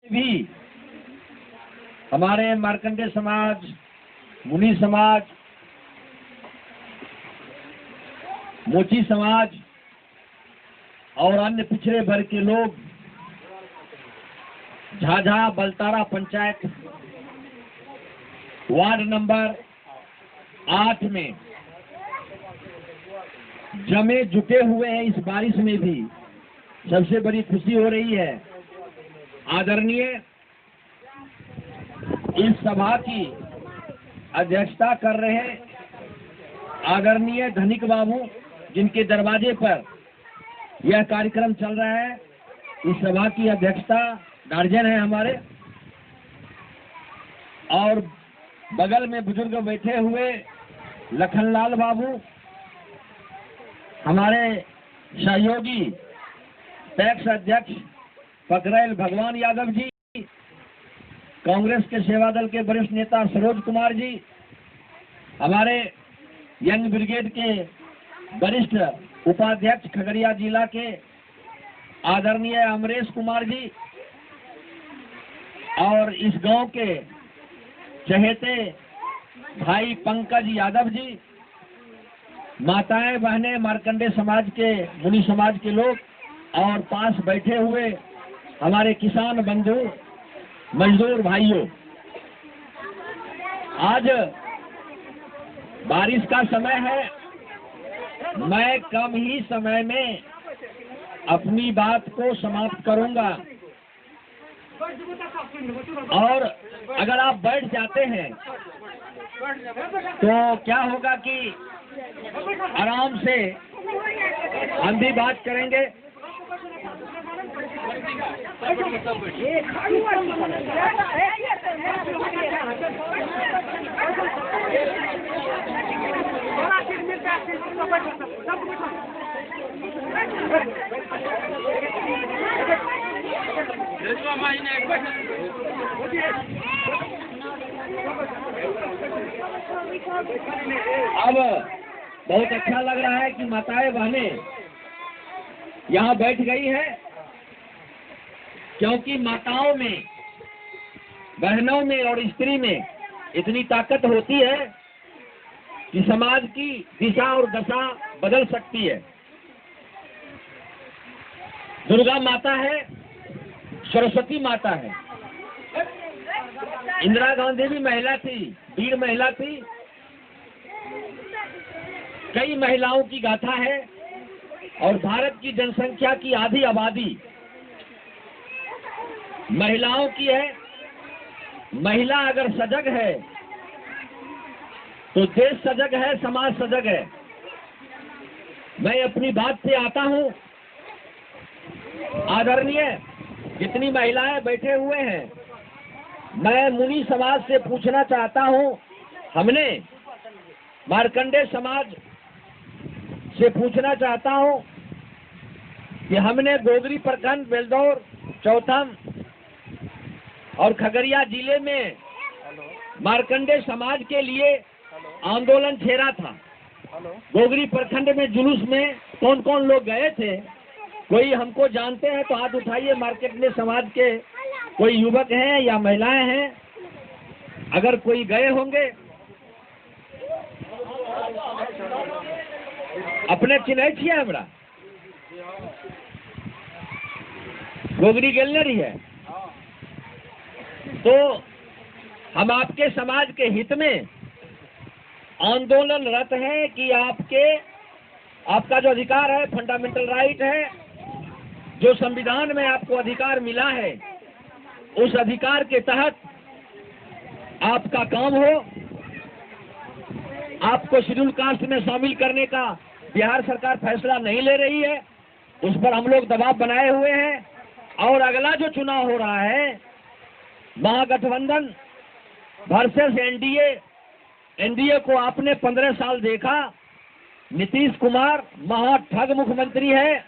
भी हमारे मार्कंडेय समाज, मुनि समाज, मोची समाज और अन्य पिछड़े वर्ग के लोग झाझा बलतारा पंचायत वार्ड नंबर 8 में जमे जुटे हुए हैं। इस बारिश में भी सबसे बड़ी खुशी हो रही है। आदरणीय इस सभा की अध्यक्षता कर रहे आदरणीय धनिक बाबू, जिनके दरवाजे पर यह कार्यक्रम चल रहा है, इस सभा की अध्यक्षता गार्जियन है हमारे। और बगल में बुजुर्ग बैठे हुए लखनलाल बाबू, हमारे सहयोगी पैक्स अध्यक्ष पकरैल भगवान यादव जी, कांग्रेस के सेवा दल के वरिष्ठ नेता सरोज कुमार जी, हमारे यंग ब्रिगेड के वरिष्ठ उपाध्यक्ष खगड़िया जिला के आदरणीय अमरेश कुमार जी, और इस गांव के चहेते भाई पंकज यादव जी, माताएं बहनें, मार्कंडेय समाज के, मुनि समाज के लोग, और पास बैठे हुए हमारे किसान बंधु, मजदूर भाइयों। आज बारिश का समय है। मैं कम ही समय में अपनी बात को समाप्त करूंगा, और अगर आप बैठ जाते हैं तो क्या होगा कि आराम से हम भी बात करेंगे। अब बहुत अच्छा लग रहा है कि माताएं बहनें यहाँ बैठ गई है, क्योंकि माताओं में, बहनों में और स्त्री में इतनी ताकत होती है कि समाज की दिशा और दशा बदल सकती है। दुर्गा माता है, सरस्वती माता है। इंदिरा गांधी भी महिला थी, वीर महिला थी। कई महिलाओं की गाथा है, और भारत की जनसंख्या की आधी आबादी महिलाओं की है। महिला अगर सजग है तो देश सजग है, समाज सजग है। मैं अपनी बात से आता हूं। आदरणीय जितनी महिलाएं बैठे हुए हैं, मैं मुनि समाज से पूछना चाहता हूं। हमने मार्कंडेय समाज से पूछना चाहता हूं कि हमने गोगरी प्रखंड, बेलदौर, चौथम और खगड़िया जिले में मार्कंडेय समाज के लिए आंदोलन छेड़ा था। गोगरी प्रखंड में जुलूस में कौन कौन लोग गए थे? कोई हमको जानते हैं तो हाथ उठाइए। मार्कंडेय समाज के कोई युवक हैं या महिलाएं हैं, अगर कोई गए होंगे अपने चिन्ह छिए हमरा गोगरी गेलने रही है। तो हम आपके समाज के हित में आंदोलनरत है कि आपका जो अधिकार है, फंडामेंटल राइट है, जो संविधान में आपको अधिकार मिला है, उस अधिकार के तहत आपका काम हो। आपको शेड्यूल कास्ट में शामिल करने का बिहार सरकार फैसला नहीं ले रही है, उस पर हम लोग दबाव बनाए हुए हैं। और अगला जो चुनाव हो रहा है, महागठबंधन वर्सेस एनडीए को आपने 15 साल देखा। नीतीश कुमार महाठग मुख्यमंत्री है,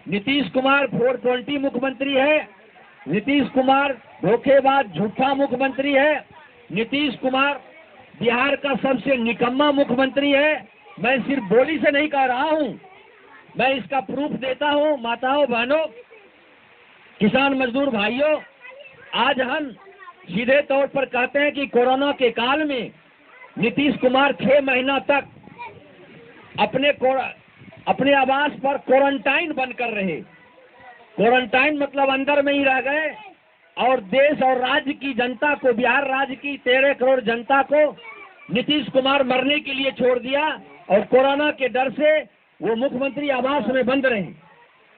नीतीश कुमार 420 मुख्यमंत्री है, नीतीश कुमार धोखेबाज झूठा मुख्यमंत्री है, नीतीश कुमार बिहार का सबसे निकम्मा मुख्यमंत्री है। मैं सिर्फ बोली से नहीं कह रहा हूं, मैं इसका प्रूफ देता हूं। माताओं, बहनों, किसान मजदूर भाइयों, आज हम सीधे तौर पर कहते हैं कि कोरोना के काल में नीतीश कुमार 6 महीना तक अपने आवास पर क्वारंटाइन बनकर रहे। क्वारंटाइन मतलब अंदर में ही रह गए और देश और राज्य की जनता को, बिहार राज्य की 13 करोड़ जनता को नीतीश कुमार मरने के लिए छोड़ दिया और कोरोना के डर से वो मुख्यमंत्री आवास में बंद रहे।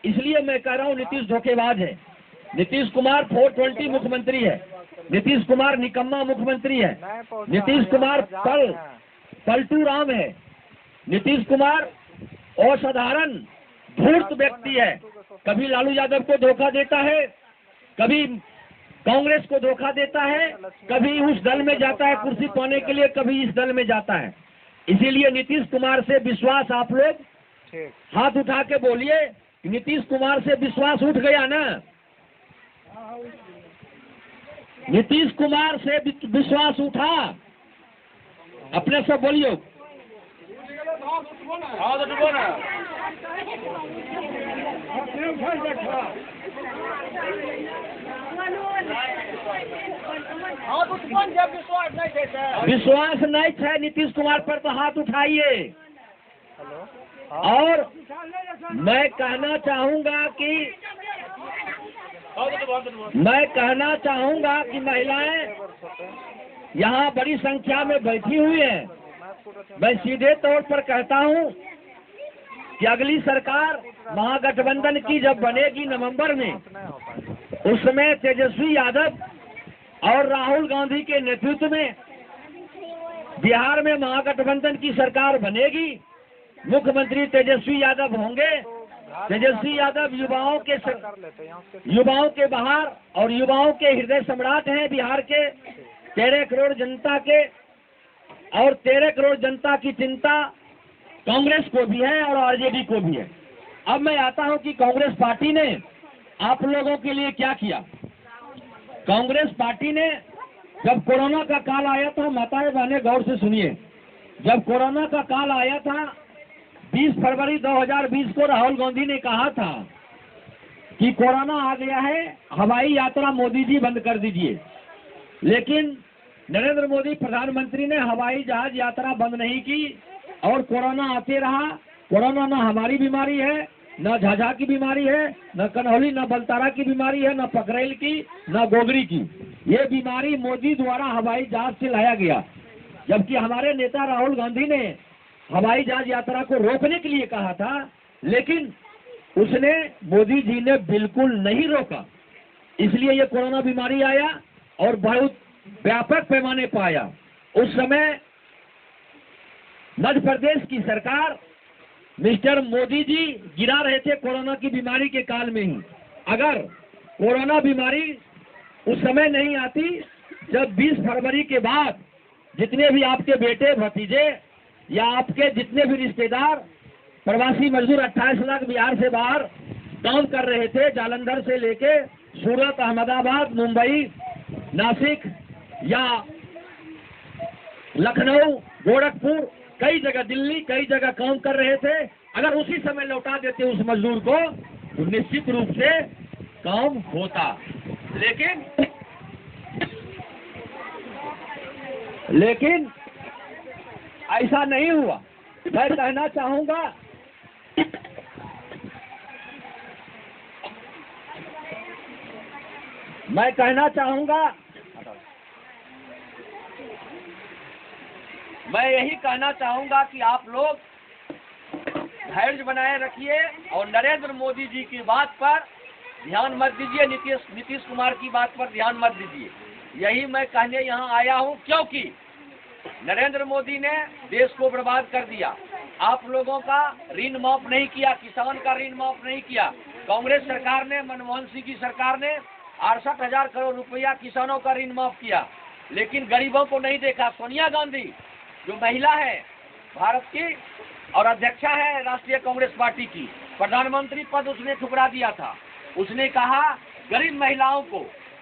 इसलिए मैं कह रहा हूँ नीतीश धोखेबाज है। नीतीश कुमार 420 मुख्यमंत्री है। नीतीश कुमार निकम्मा मुख्यमंत्री है। नीतीश कुमार पलटू राम है। नीतीश कुमार असाधारण धूर्त व्यक्ति है। कभी लालू यादव को धोखा देता है, कभी कांग्रेस को धोखा देता है, कभी उस दल में जाता है कुर्सी पाने के लिए, कभी इस दल में जाता है। इसीलिए नीतीश कुमार से विश्वास, आप लोग हाथ उठा के बोलिए, नीतीश कुमार से विश्वास उठ गया ना? नीतीश कुमार से विश्वास उठा? अपने सब बोलिए। विश्वास नहीं है नीतीश कुमार पर तो हाथ उठाइए। और मैं कहना चाहूंगा कि महिलाएं यहाँ बड़ी संख्या में बैठी हुई हैं। मैं सीधे तौर पर कहता हूँ कि अगली सरकार महागठबंधन की जब बनेगी नवंबर में, उस समय तेजस्वी यादव और राहुल गांधी के नेतृत्व में बिहार में महागठबंधन की सरकार बनेगी। मुख्यमंत्री तेजस्वी यादव होंगे। तेजस्वी यादव युवाओं के बाहर और युवाओं के हृदय सम्राट हैं बिहार के 13 करोड़ जनता के। और 13 करोड़ जनता की चिंता कांग्रेस को भी है और आरजेडी को भी है। अब मैं आता हूं कि कांग्रेस पार्टी ने आप लोगों के लिए क्या किया। कांग्रेस पार्टी ने जब कोरोना का काल आया था, माताएं बहनें गौर से सुनिए, जब कोरोना का काल आया था 20 फरवरी 2020 को राहुल गांधी ने कहा था कि कोरोना आ गया है, हवाई यात्रा मोदी जी बंद कर दीजिए। लेकिन नरेंद्र मोदी प्रधानमंत्री ने हवाई जहाज यात्रा बंद नहीं की और कोरोना आते रहा। कोरोना न हमारी बीमारी है, न झाझा की बीमारी है, न कन्हौली, न बलतारा की बीमारी है, न पकरेल की, न गोगरी की। ये बीमारी मोदी द्वारा हवाई जहाज से लाया गया। जबकि हमारे नेता राहुल गांधी ने हवाई जहाज यात्रा को रोकने के लिए कहा था, लेकिन उसने, मोदी जी ने बिल्कुल नहीं रोका। इसलिए ये कोरोना बीमारी आया और बहुत व्यापक पैमाने पर आया। उस समय मध्य प्रदेश की सरकार, मिस्टर मोदी जी गिरा रहे थे कोरोना की बीमारी के काल में ही। अगर कोरोना बीमारी उस समय नहीं आती जब 20 फरवरी के बाद जितने भी आपके बेटे भतीजे या आपके जितने भी रिश्तेदार प्रवासी मजदूर 28 लाख बिहार से बाहर काम कर रहे थे, जालंधर से लेके सूरत, अहमदाबाद, मुंबई, नासिक या लखनऊ, गोरखपुर, कई जगह, दिल्ली, कई जगह काम कर रहे थे। अगर उसी समय लौटा देते उस मजदूर को तो निश्चित रूप से काम होता। लेकिन ऐसा नहीं हुआ। मैं कहना चाहूंगा मैं यही कहना चाहूंगा कि आप लोग धैर्य बनाए रखिए और नरेंद्र मोदी जी की बात पर ध्यान मत दीजिए, नीतीश कुमार की बात पर ध्यान मत दीजिए। यही मैं कहने यहाँ आया हूँ, क्योंकि नरेंद्र मोदी ने देश को बर्बाद कर दिया। आप लोगों का ऋण माफ नहीं किया, किसान का ऋण माफ नहीं किया। कांग्रेस सरकार ने, मनमोहन सिंह की सरकार ने 68,000 करोड़ रुपया किसानों का ऋण माफ किया, लेकिन गरीबों को नहीं देखा। सोनिया गांधी जो महिला है भारत की और अध्यक्षा है राष्ट्रीय कांग्रेस पार्टी की, प्रधानमंत्री पद उसने ठुकरा दिया था। उसने कहा गरीब महिलाओं को,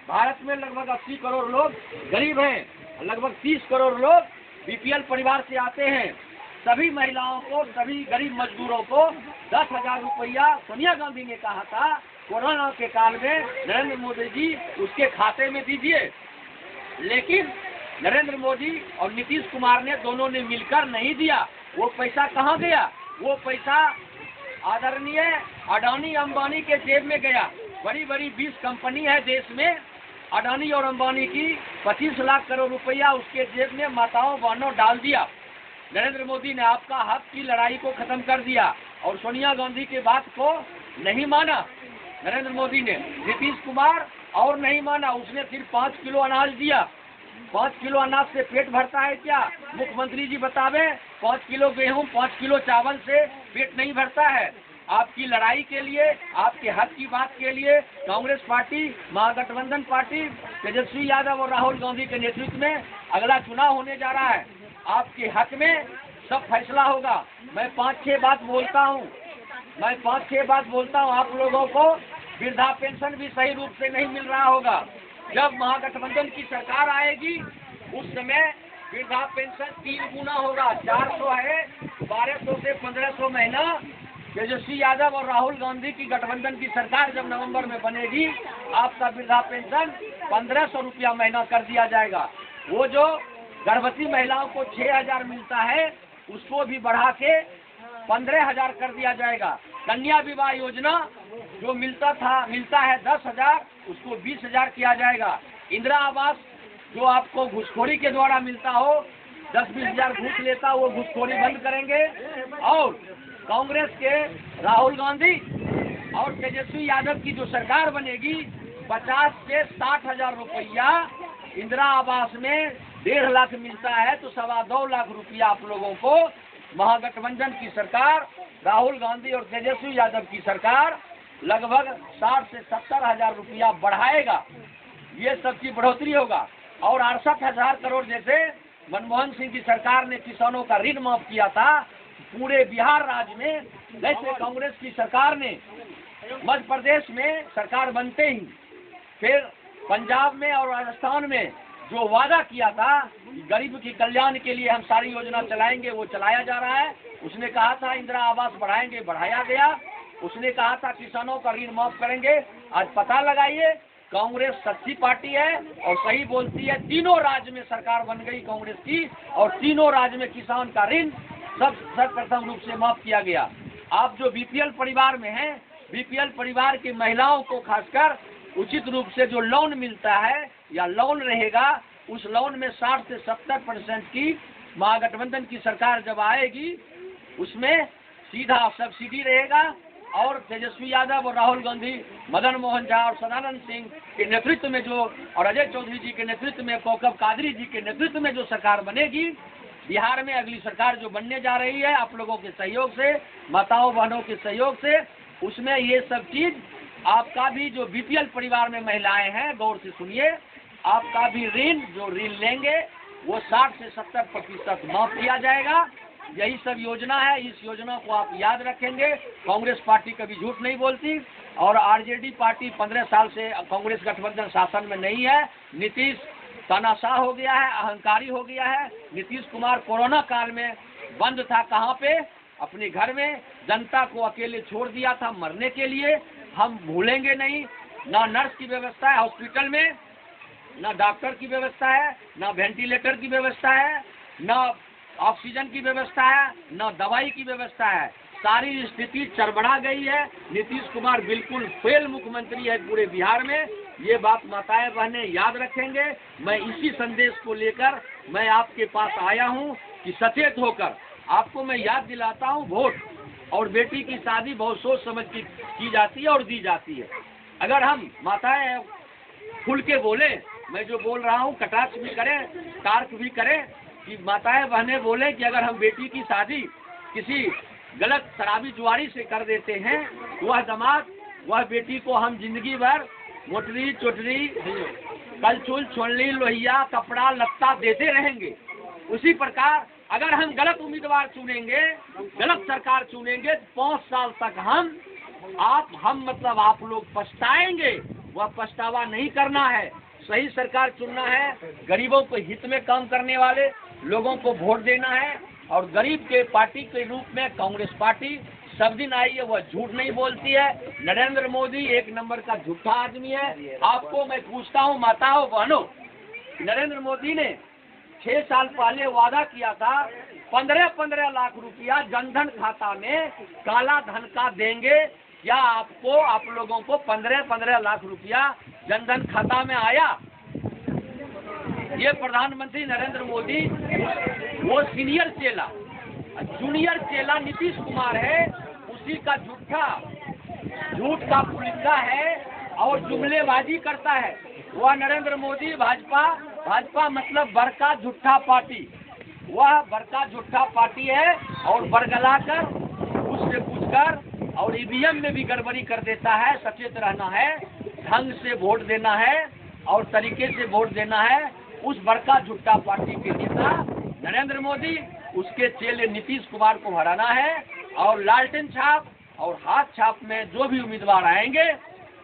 भारत में लगभग 80 करोड़ लोग गरीब हैं, लगभग 30 करोड़ लोग बीपीएल परिवार से आते हैं। सभी महिलाओं को, सभी गरीब मजदूरों को 10,000 रुपया सोनिया गांधी ने कहा था कोरोना के काल में नरेंद्र मोदी जी उसके खाते में दीजिए। लेकिन नरेंद्र मोदी और नीतीश कुमार ने दोनों ने मिलकर नहीं दिया। वो पैसा कहाँ गया? वो पैसा आदरणीय अडानी अंबानी के जेब में गया। बड़ी बड़ी 20 कंपनी है देश में, अडानी और अंबानी की 25 लाख करोड़ रुपया उसके जेब में माताओं बहनों डाल दिया। नरेंद्र मोदी ने आपका हक की लड़ाई को खत्म कर दिया और सोनिया गांधी की बात को नहीं माना नरेंद्र मोदी ने। नीतीश कुमार और नहीं माना, उसने फिर 5 किलो अनाज दिया। 5 किलो अनाज से पेट भरता है क्या? मुख्यमंत्री जी बतावे। 5 किलो गेहूं 5 किलो चावल से पेट नहीं भरता है। आपकी लड़ाई के लिए, आपके हक की बात के लिए कांग्रेस पार्टी, महागठबंधन पार्टी, तेजस्वी यादव और राहुल गांधी के नेतृत्व में अगला चुनाव होने जा रहा है। आपके हक में सब फैसला होगा। मैं 5-6 बात बोलता हूँ। आप लोगों को वृद्धा पेंशन भी सही रूप से नहीं मिल रहा होगा। जब महागठबंधन की सरकार आएगी उस समय वृद्धा पेंशन 3 गुना होगा। 400 है, 1200 से 1500 महीना। तेजस्वी यादव और राहुल गांधी की गठबंधन की सरकार जब नवंबर में बनेगी, आपका वृद्धा पेंशन 1500 रुपया महीना कर दिया जाएगा। वो जो गर्भवती महिलाओं को 6000 मिलता है उसको भी बढ़ा के 15000 कर दिया जाएगा। कन्या विवाह योजना जो मिलता है 10,000, उसको 20,000 किया जाएगा। इंदिरा आवास जो आपको घूसखोरी के द्वारा मिलता हो, 10-20 हजार घूस लेता, वो घूसखोरी बंद करेंगे। और कांग्रेस के राहुल गांधी और तेजस्वी यादव की जो सरकार बनेगी, 50 से 60 हजार रुपया इंदिरा आवास में 1.5 लाख मिलता है, तो 2.25 लाख रुपया आप लोगों को महागठबंधन की सरकार, राहुल गांधी और तेजस्वी यादव की सरकार लगभग 60 से 70 हजार रुपया बढ़ाएगा। ये सब की बढ़ोतरी होगा। और 68,000 करोड़ जैसे मनमोहन सिंह की सरकार ने किसानों का ऋण माफ किया था पूरे बिहार राज्य में, जैसे कांग्रेस की सरकार ने मध्य प्रदेश में सरकार बनते ही फिर पंजाब में और राजस्थान में जो वादा किया था गरीब की कल्याण के लिए हम सारी योजना चलाएंगे, वो चलाया जा रहा है। उसने कहा था इंदिरा आवास बढ़ाएंगे, बढ़ाया गया। उसने कहा था किसानों का ऋण माफ करेंगे। आज पता लगाइए, कांग्रेस सच्ची पार्टी है और सही बोलती है। तीनों राज्य में सरकार बन गई कांग्रेस की और तीनों राज्य में किसान का ऋण सर्वप्रथम रूप से माफ किया गया। आप जो बीपीएल परिवार में हैं, बीपीएल परिवार की महिलाओं को खासकर उचित रूप से जो लोन मिलता है या लोन रहेगा, उस लोन में 60 से 70% की महागठबंधन की सरकार जब आएगी उसमें सीधा सब्सिडी रहेगा। और तेजस्वी यादव और राहुल गांधी, मदन मोहन झा और सदानंद सिंह के नेतृत्व में जो, और अजय चौधरी जी के नेतृत्व में, कौकब कादरी जी के नेतृत्व में जो सरकार बनेगी बिहार में, अगली सरकार जो बनने जा रही है आप लोगों के सहयोग से, माताओं बहनों के सहयोग से, उसमें ये सब चीज आपका भी जो बीपीएल परिवार में महिलाएं हैं, गौर से सुनिए, आपका भी ऋण जो ऋण लेंगे वो 60 से 70% माफ किया जाएगा। यही सब योजना है। इस योजना को आप याद रखेंगे। कांग्रेस पार्टी कभी झूठ नहीं बोलती और आरजेडी पार्टी 15 साल से कांग्रेस गठबंधन शासन में नहीं है। नीतीश तानाशाह हो गया है, अहंकारी हो गया है। नीतीश कुमार कोरोना काल में बंद था, कहाँ पे? अपने घर में जनता को अकेले छोड़ दिया था मरने के लिए। हम भूलेंगे नहीं। ना नर्स की व्यवस्था है हॉस्पिटल में, ना डॉक्टर की व्यवस्था है, ना वेंटिलेटर की व्यवस्था है, ना ऑक्सीजन की व्यवस्था है, ना दवाई की व्यवस्था है। सारी स्थिति चरबड़ा गई है। नीतीश कुमार बिल्कुल फेल मुख्यमंत्री है पूरे बिहार में। ये बात माताएं बहनें याद रखेंगे। मैं इसी संदेश को लेकर मैं आपके पास आया हूं कि सचेत होकर आपको मैं याद दिलाता हूं, वोट और बेटी की शादी बहुत सोच समझ की जाती है और दी जाती है। अगर हम माताएं खुल के बोले, मैं जो बोल रहा हूं कटाक्ष भी करें, तार्क भी करें, कि माताएं बहनें बोले कि अगर हम बेटी की शादी किसी गलत शराबी जुआरी से कर देते हैं, वह दामाद, वह बेटी को हम जिंदगी भर मोटरी चोटरी, कलचुल, छोलनी, लोहिया, कपड़ा लत्ता देते रहेंगे। उसी प्रकार अगर हम गलत उम्मीदवार चुनेंगे, गलत सरकार चुनेंगे, 5 साल तक हम मतलब आप लोग पछताएंगे। वह पछतावा नहीं करना है। सही सरकार चुनना है। गरीबों के हित में काम करने वाले लोगों को वोट देना है और गरीब के पार्टी के रूप में कांग्रेस पार्टी सब दिन आई है, वह झूठ नहीं बोलती है। नरेंद्र मोदी एक नंबर का झूठा आदमी है। आपको मैं पूछता हूँ माताओं बहनों, नरेंद्र मोदी ने 6 साल पहले वादा किया था 15-15 लाख रुपया जनधन खाता में काला धन का देंगे। क्या आपको, आप लोगों को 15-15 लाख रुपया जनधन खाता में आया? ये प्रधानमंत्री नरेंद्र मोदी, वो सीनियर चेला, जूनियर चेला नीतीश कुमार है, उसी का झूठ का पुलिंदा है और जुमलेबाजी करता है। वह नरेंद्र मोदी भाजपा मतलब बड़का झूठा पार्टी, वह बड़का झूठा पार्टी है और बरगला कर उससे पूछकर और ईवीएम में भी गड़बड़ी कर देता है। सचेत रहना है, ढंग से वोट देना है और तरीके से वोट देना है। उस बड़का झूठा पार्टी के नेता नरेंद्र मोदी, उसके चेले नीतीश कुमार को हराना है और लालटेन छाप और हाथ छाप में जो भी उम्मीदवार आएंगे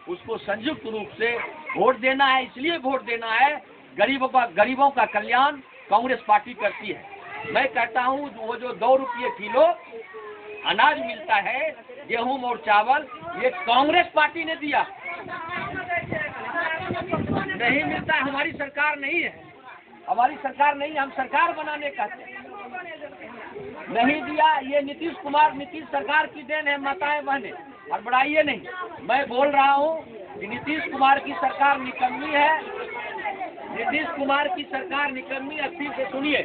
उसको संयुक्त रूप से वोट देना है। इसलिए वोट देना है, गरीबों का कल्याण कांग्रेस पार्टी करती है। मैं कहता हूँ वो जो 2 रुपये किलो अनाज मिलता है, गेहूं और चावल, ये कांग्रेस पार्टी ने दिया, नहीं मिलता है। हमारी सरकार नहीं है, हमारी सरकार नहीं है, हम सरकार बनाने कहते हैं, नहीं दिया। ये नीतीश सरकार की देन है। माताएं बहनें, और बढ़ाइए नहीं, मैं बोल रहा हूँ कि नीतीश कुमार की सरकार निकम्मी है। नीतीश कुमार की सरकार निकम्मी, अच्छी से सुनिए,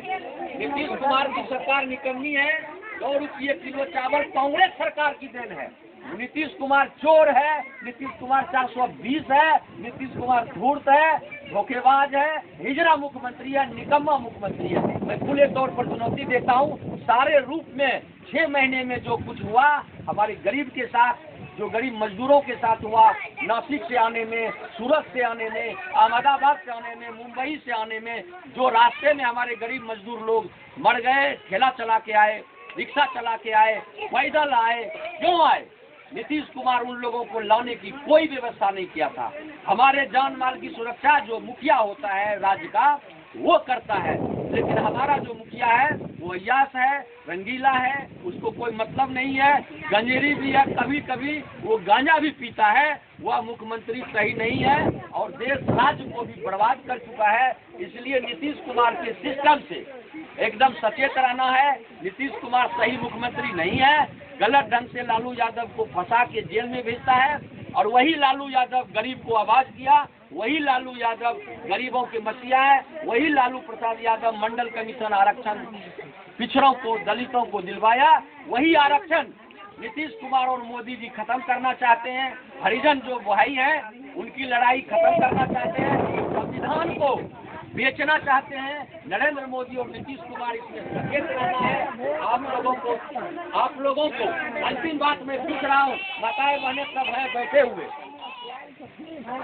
नीतीश कुमार की सरकार निकम्मी है। 2 रुपये किलो चावल कांग्रेस सरकार की देन है। नीतीश कुमार चोर है, नीतीश कुमार 420 है, नीतीश कुमार धूर्त है, धोखेबाज है, हिजड़ा मुख्यमंत्री है, निकम्मा मुख्यमंत्री है। मैं खुले तौर पर चुनौती देता हूँ, सारे रूप में 6 महीने में जो कुछ हुआ हमारे गरीब के साथ, जो गरीब मजदूरों के साथ हुआ, नासिक से आने में, सूरत से आने में, अहमदाबाद से आने में, मुंबई से आने में, जो रास्ते में हमारे गरीब मजदूर लोग मर गए, ठेला चला के आए, रिक्शा चला के आए, पैदल आए, क्यों आए? नीतीश कुमार उन लोगों को लाने की कोई व्यवस्था नहीं किया था। हमारे जान माल की सुरक्षा जो मुखिया होता है राज्य का, वो करता है, लेकिन हमारा जो मुखिया है वो अय्याश है, रंगीला है, उसको कोई मतलब नहीं है, गंजेरी भी है, कभी कभी वो गांजा भी पीता है। वह मुख्यमंत्री सही नहीं है और देश राज्य को भी बर्बाद कर चुका है। इसलिए नीतीश कुमार के सिस्टम से एकदम सचेत रहना है। नीतीश कुमार सही मुख्यमंत्री नहीं है, गलत ढंग से लालू यादव को फंसा के जेल में भेजता है और वही लालू यादव गरीब को आवाज दिया, वही लालू यादव गरीबों के मसीहा है, वही लालू प्रसाद यादव मंडल कमीशन आरक्षण पिछड़ों को, दलितों को दिलवाया, वही आरक्षण नीतीश कुमार और मोदी जी खत्म करना चाहते हैं। हरिजन जो भाई हैं उनकी लड़ाई खत्म करना चाहते हैं, संविधान को बेचना चाहते हैं। नरेंद्र मोदी और नीतीश कुमार इसमें सचेत रहना है। आप लोगों को अंतिम बात मैं पूछ रहा हूँ, माताएं बहनें सब है बैठे हुए,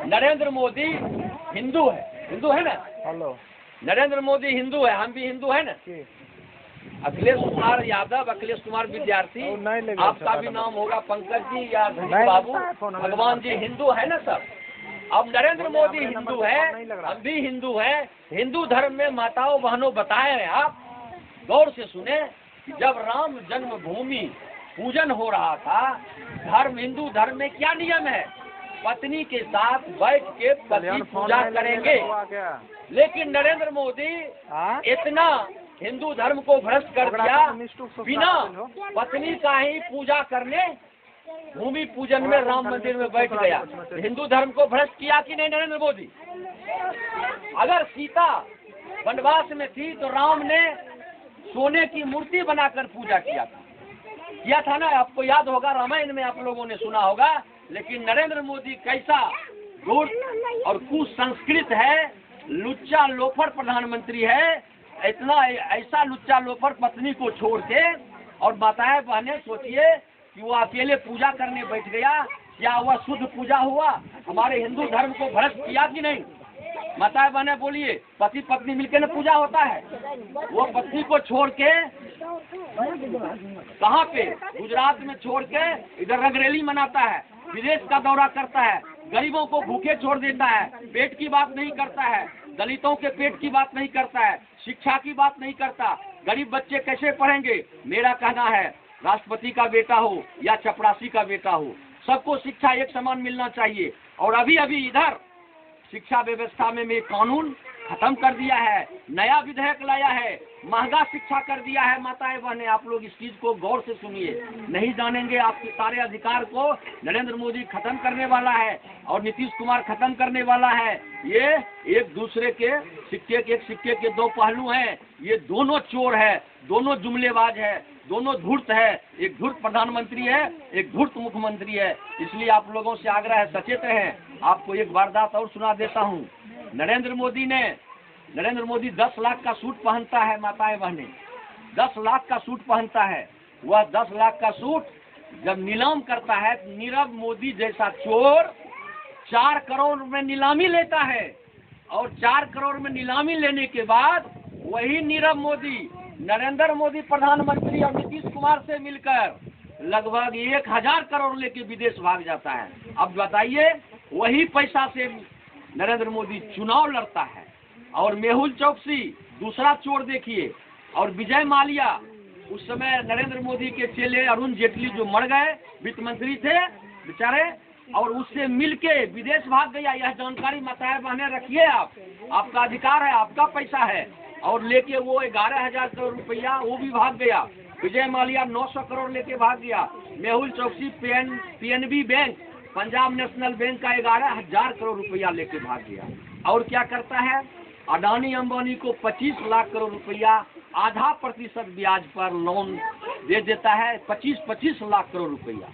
नरेंद्र मोदी हिंदू है ना? हेलो, नरेंद्र मोदी हिंदू है, हम भी हिंदू है ना? अखिलेश कुमार यादव, अखिलेश कुमार विद्यार्थी, आपका भी नाम होगा पंकज जी या बाबू, भगवान जी हिंदू है ना सर? अब नरेंद्र मोदी हिंदू है, हम भी हिंदू है। हिंदू धर्म में माताओं बहनों बताए हैं, आप गौर से सुने, जब राम जन्मभूमि पूजन हो रहा था, हिंदू धर्म में क्या नियम है? पत्नी के साथ बैठ के पति पूजा करेंगे। लेकिन नरेंद्र मोदी इतना हिंदू धर्म को भ्रष्ट कर दिया, बिना पत्नी का ही पूजा करने भूमि पूजन में राम मंदिर में बैठ गया। हिंदू धर्म को भ्रष्ट किया कि नहीं नरेंद्र मोदी? अगर सीता वनवास में थी तो राम ने सोने की मूर्ति बनाकर पूजा किया था ना? आपको याद होगा, रामायण में आप लोगों ने सुना होगा। लेकिन नरेंद्र मोदी कैसा धूर्त और कुसंस्कृत है, लुच्चा लोफर प्रधानमंत्री है। इतना ऐसा लुच्चा लोफर पत्नी को छोड़ के, और माताएं बहनें सोचिए कि वो अकेले पूजा करने बैठ गया, क्या वह शुद्ध पूजा हुआ? हमारे हिंदू धर्म को भ्रष्ट किया कि नहीं? माताएं बहनें बोलिए, पति पत्नी मिलकर ना पूजा होता है। वो पत्नी को छोड़ के कहाँ पे? गुजरात में छोड़ के इधर रंगरेली मनाता है, विदेश का दौरा करता है, गरीबों को भूखे छोड़ देता है, पेट की बात नहीं करता है, दलितों के पेट की बात नहीं करता है, शिक्षा की बात नहीं करता, गरीब बच्चे कैसे पढ़ेंगे? मेरा कहना है राष्ट्रपति का बेटा हो या चपरासी का बेटा हो, सबको शिक्षा एक समान मिलना चाहिए। और अभी अभी इधर शिक्षा व्यवस्था में कानून खत्म कर दिया है, नया विधेयक लाया है, महंगा शिक्षा कर दिया है। माताएं बहनें, आप लोग इस चीज को गौर से सुनिए, नहीं जानेंगे आपके सारे अधिकार को नरेंद्र मोदी खत्म करने वाला है और नीतीश कुमार खत्म करने वाला है। ये एक दूसरे के सिक्के के दो पहलू हैं। ये दोनों चोर है, दोनों जुमलेबाज है, दोनों धूर्त है। एक धूर्त प्रधानमंत्री है, एक धूर्त मुख्यमंत्री है। इसलिए आप लोगों से आग्रह है, सचेत रहें। आपको एक वारदात और सुना देता हूँ। नरेंद्र मोदी 10 लाख का सूट पहनता है। माताएं बहनें, 10 लाख का सूट पहनता है। वह 10 लाख का सूट जब नीलाम करता है, नीरव मोदी जैसा चोर 4 करोड़ में नीलामी लेता है। और 4 करोड़ में नीलामी लेने के बाद वही नीरव मोदी नरेंद्र मोदी प्रधानमंत्री और नीतीश कुमार से मिलकर लगभग 1000 करोड़ लेके विदेश भाग जाता है। अब बताइए, वही पैसा से नरेंद्र मोदी चुनाव लड़ता है। और मेहुल चौकसी दूसरा चोर देखिए, और विजय माल्या, उस समय नरेंद्र मोदी के चेले अरुण जेटली जो मर गए, वित्त मंत्री थे बेचारे, और उससे मिलके विदेश भाग गया। यह जानकारी माताएं बहनें रखिए, आपका अधिकार है, आपका पैसा है। और लेके वो 11,000 करोड़ रुपया वो भी भाग गया। विजय माल्या 900 करोड़ लेके भाग गया। मेहुल चौकसी PNB bank, Punjab national bank का 11,000 करोड़ रुपया लेके भाग गया। और क्या करता है, अडानी अंबानी को 25 लाख करोड़ रुपया आधा % ब्याज पर लोन दे देता है। 25 लाख करोड़ रुपया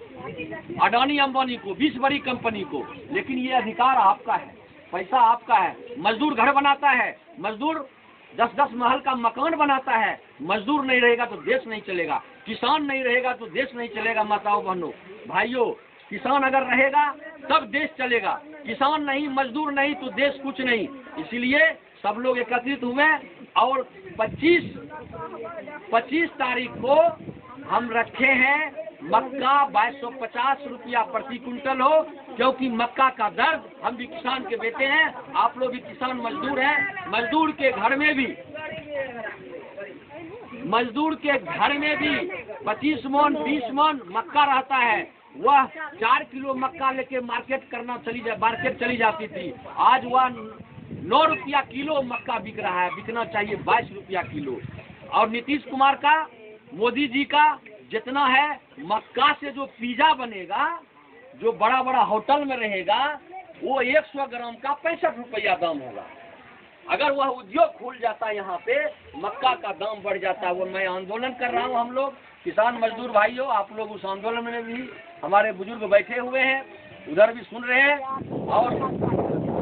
अडानी अंबानी को, 20 बड़ी कंपनी को। लेकिन ये अधिकार आपका है, पैसा आपका है। मजदूर घर बनाता है, मजदूर 10-10 महल का मकान बनाता है। मजदूर नहीं रहेगा तो देश नहीं चलेगा, किसान नहीं रहेगा तो देश नहीं चलेगा। माताओं बहनों भाइयों, किसान अगर रहेगा तब देश चलेगा, किसान नहीं, मजदूर नहीं तो देश कुछ नहीं। इसलिए सब लोग एकत्रित हुए और 25 तारीख को हम रखे हैं मक्का 2250 रुपया प्रति कुंटल हो, क्योंकि मक्का का दर्द, हम भी किसान के बेटे हैं, आप लोग भी किसान मजदूर हैं। मजदूर के घर में भी 25 मन 20 मन मक्का रहता है। वह 4 किलो मक्का लेके मार्केट चली जाती थी। आज वह 9 रुपया किलो मक्का बिक रहा है, बिकना चाहिए 22 रुपया किलो। और नीतीश कुमार का, मोदी जी का जितना है, मक्का से जो पिज्जा बनेगा, जो बड़ा बड़ा होटल में रहेगा, वो 100 ग्राम का 65 रुपया दाम होगा। अगर वह उद्योग खुल जाता यहाँ पे, मक्का का दाम बढ़ जाता। वो मैं आंदोलन कर रहा हूँ, हम लोग किसान मजदूर भाइयों, आप लोग उस आंदोलन में भी, हमारे बुजुर्ग बैठे हुए हैं, उधर भी सुन रहे हैं।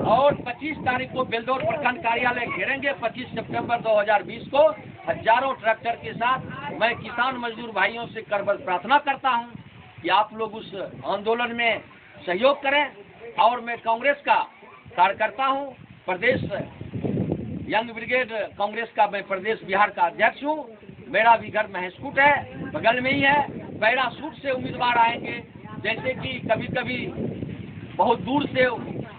और 25 तारीख को बेलदौर प्रखंड कार्यालय घेरेंगे। 25 सितंबर 2020 को हजारों ट्रैक्टर के साथ मैं किसान मजदूर भाइयों से करबद्ध प्रार्थना करता हूं कि आप लोग उस आंदोलन में सहयोग करें। और मैं कांग्रेस का कार्यकर्ता हूं, प्रदेश यंग ब्रिगेड कांग्रेस का मैं प्रदेश बिहार का अध्यक्ष हूं। मेरा भी घर महसूट है, बगल में ही है। पैरासूट से उम्मीदवार आएंगे, जैसे कि कभी कभी बहुत दूर से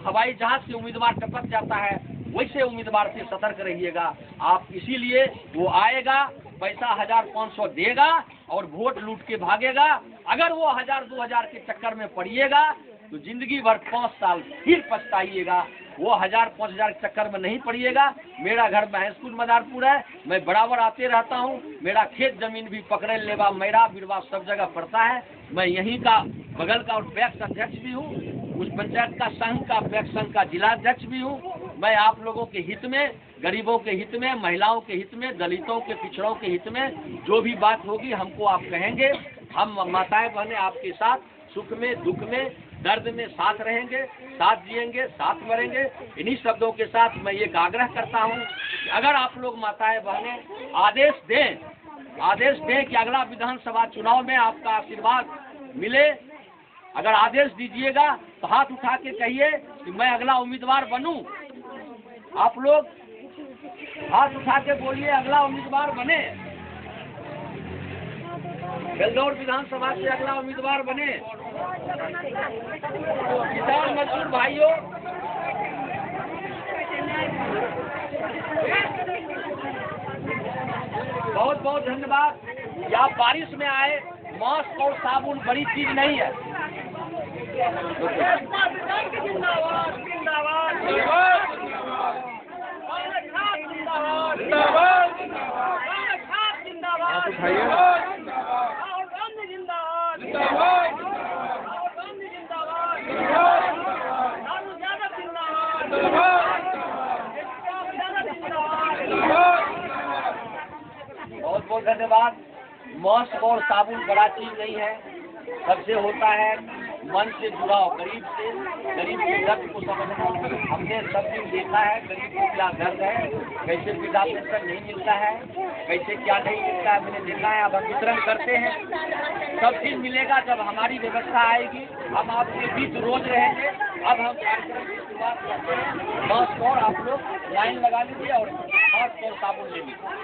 हवाई जहाज से उम्मीदवार टपक जाता है, वैसे उम्मीदवार से सतर्क रहिएगा आप। इसीलिए वो आएगा, पैसा 1500 देगा और वोट लूट के भागेगा। अगर वो 1000-2000 के चक्कर में पड़िएगा तो जिंदगी भर 5 साल फिर पछताइएगा। वो 1000-5000 के चक्कर में नहीं पड़िएगा। मेरा घर महसूट मदारपुर है, मैं बराबर आते रहता हूँ। मेरा खेत जमीन भी पकड़े लेवा, मेरा बिरवा सब जगह पड़ता है। मैं यहीं का बगल का और पैक्स अध्यक्ष भी हूँ, उस पंचायत का संघ का पैक्स संघ का जिला अध्यक्ष भी हूँ। मैं आप लोगों के हित में, गरीबों के हित में, महिलाओं के हित में, दलितों के, पिछड़ों के हित में जो भी बात होगी हमको आप कहेंगे। हम माताएं बहनें आपके साथ सुख में, दुख में, दर्द में साथ रहेंगे, साथ जिएंगे, साथ मरेंगे। इन्हीं शब्दों के साथ मैं एक आग्रह करता हूं कि अगर आप लोग माताएं बहनें आदेश दें कि अगला विधानसभा चुनाव में आपका आशीर्वाद मिले, अगर आदेश दीजिएगा तो हाथ उठा के कहिए कि मैं अगला उम्मीदवार बनूं। आप लोग हाथ उठा के बोलिए अगला उम्मीदवार बने, बेलदौर विधानसभा से अगला उम्मीदवार बने। किसान मजदूर भाइयों, बहुत बहुत धन्यवाद कि आप बारिश में आए, मास्क और साबुन बड़ी चीज नहीं है। बहुत बहुत धन्यवाद। मास्क और साबुन बड़ा चीज नहीं है, सबसे होता है मन से जुड़ाव, गरीब के दर्द को समझना। हमने सब दिन देखा है गरीब को क्या दर्द है, कैसे वृद्धा पेंशन नहीं मिलता है, कैसे क्या नहीं मिलता है, मैंने देखा है। अब हम वितरण करते हैं, सब चीज मिलेगा जब हमारी व्यवस्था आएगी। हम आपके बीच रोज रहेंगे। अब हम कार्यक्रम की शुरुआत करते हैं। मास्क और आप लोग लाइन लगा लीजिए और मास्क और साबुन ले लीजिए।